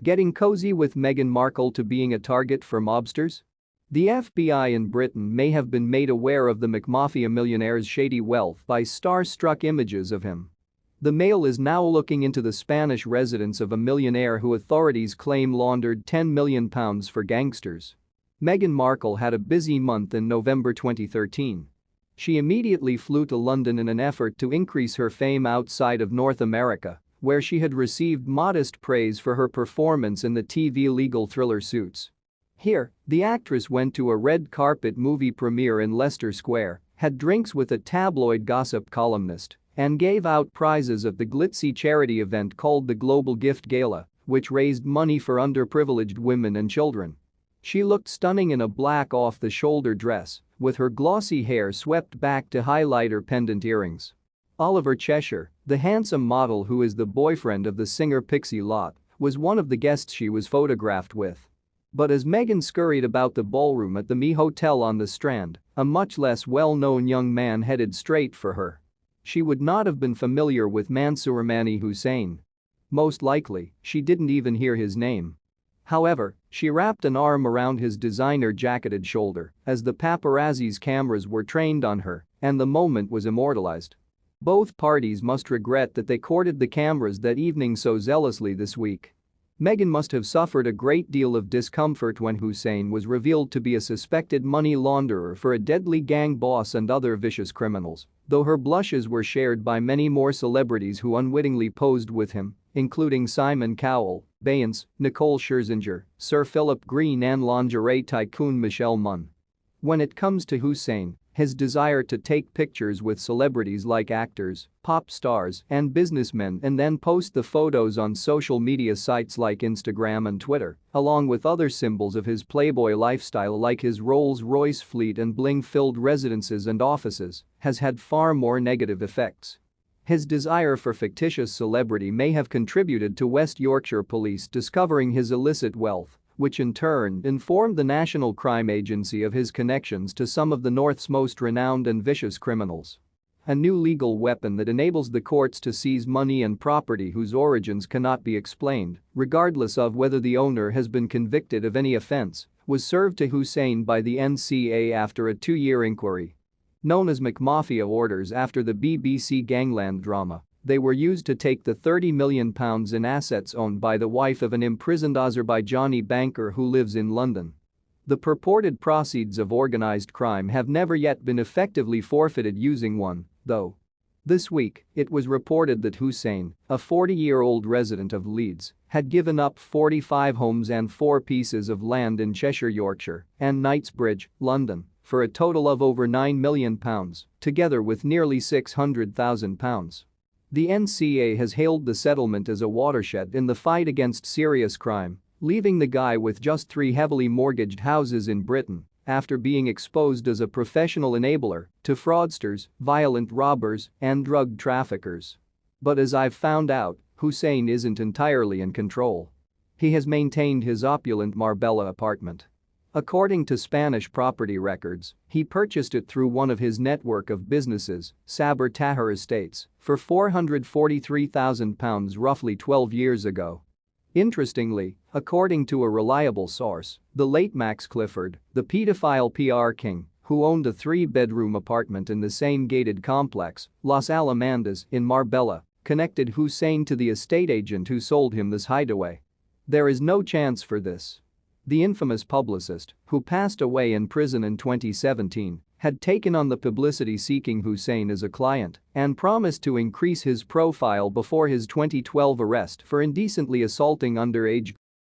Getting cozy with Meghan Markle to being a target for mobsters? The FBI in Britain may have been made aware of the McMafia Millionaire's shady wealth by star-struck images of him. The Mail is now looking into the Spanish residence of a millionaire who authorities claim laundered £10 million for gangsters. Meghan Markle had a busy month in November 2013. She immediately flew to London in an effort to increase her fame outside of North America, where she had received modest praise for her performance in the TV legal thriller Suits. Here, the actress went to a red carpet movie premiere in Leicester Square, had drinks with a tabloid gossip columnist, and gave out prizes at the glitzy charity event called the Global Gift Gala, which raised money for underprivileged women and children. She looked stunning in a black off-the-shoulder dress, with her glossy hair swept back to highlight her pendant earrings. Oliver Cheshire, the handsome model who is the boyfriend of the singer Pixie Lott, was one of the guests she was photographed with. But as Meghan scurried about the ballroom at the Me Hotel on the Strand, a much less well-known young man headed straight for her. She would not have been familiar with Mansour Mani Hussain. Most likely, she didn't even hear his name. However, she wrapped an arm around his designer-jacketed shoulder as the paparazzi's cameras were trained on her, and the moment was immortalized. Both parties must regret that they courted the cameras that evening so zealously this week. Meghan must have suffered a great deal of discomfort when Hussain was revealed to be a suspected money launderer for a deadly gang boss and other vicious criminals, though her blushes were shared by many more celebrities who unwittingly posed with him, including Simon Cowell, Beyonce, Nicole Scherzinger, Sir Philip Green and lingerie tycoon Michelle Munn. When it comes to Hussain, his desire to take pictures with celebrities like actors, pop stars, and businessmen and then post the photos on social media sites like Instagram and Twitter, along with other symbols of his playboy lifestyle like his Rolls-Royce fleet and bling-filled residences and offices, has had far more negative effects. His desire for fictitious celebrity may have contributed to West Yorkshire Police discovering his illicit wealth, which in turn informed the National Crime Agency of his connections to some of the North's most renowned and vicious criminals. A new legal weapon that enables the courts to seize money and property whose origins cannot be explained, regardless of whether the owner has been convicted of any offense, was served to Hussain by the NCA after a 2-year inquiry. Known as McMafia orders after the BBC Gangland drama, they were used to take the £30 million in assets owned by the wife of an imprisoned Azerbaijani banker who lives in London. The purported proceeds of organized crime have never yet been effectively forfeited using one, though. This week, it was reported that Hussain, a 40-year-old resident of Leeds, had given up 45 homes and 4 pieces of land in Cheshire, Yorkshire, and Knightsbridge, London, for a total of over £9 million, together with nearly £600,000. The NCA has hailed the settlement as a watershed in the fight against serious crime, leaving the guy with just 3 heavily mortgaged houses in Britain after being exposed as a professional enabler to fraudsters, violent robbers, and drug traffickers. But as I've found out, Hussain isn't entirely in control. He has maintained his opulent Marbella apartment. According to Spanish property records, he purchased it through one of his network of businesses, Saber Tahir Estates, for £443,000 roughly 12 years ago. Interestingly, according to a reliable source, the late Max Clifford, the pedophile PR king, who owned a 3-bedroom apartment in the same gated complex, Las Alamandas, in Marbella, connected Hussain to the estate agent who sold him this hideaway. There is no chance for this. The infamous publicist, who passed away in prison in 2017, had taken on the publicity-seeking Hussain as a client and promised to increase his profile before his 2012 arrest for indecently assaulting underage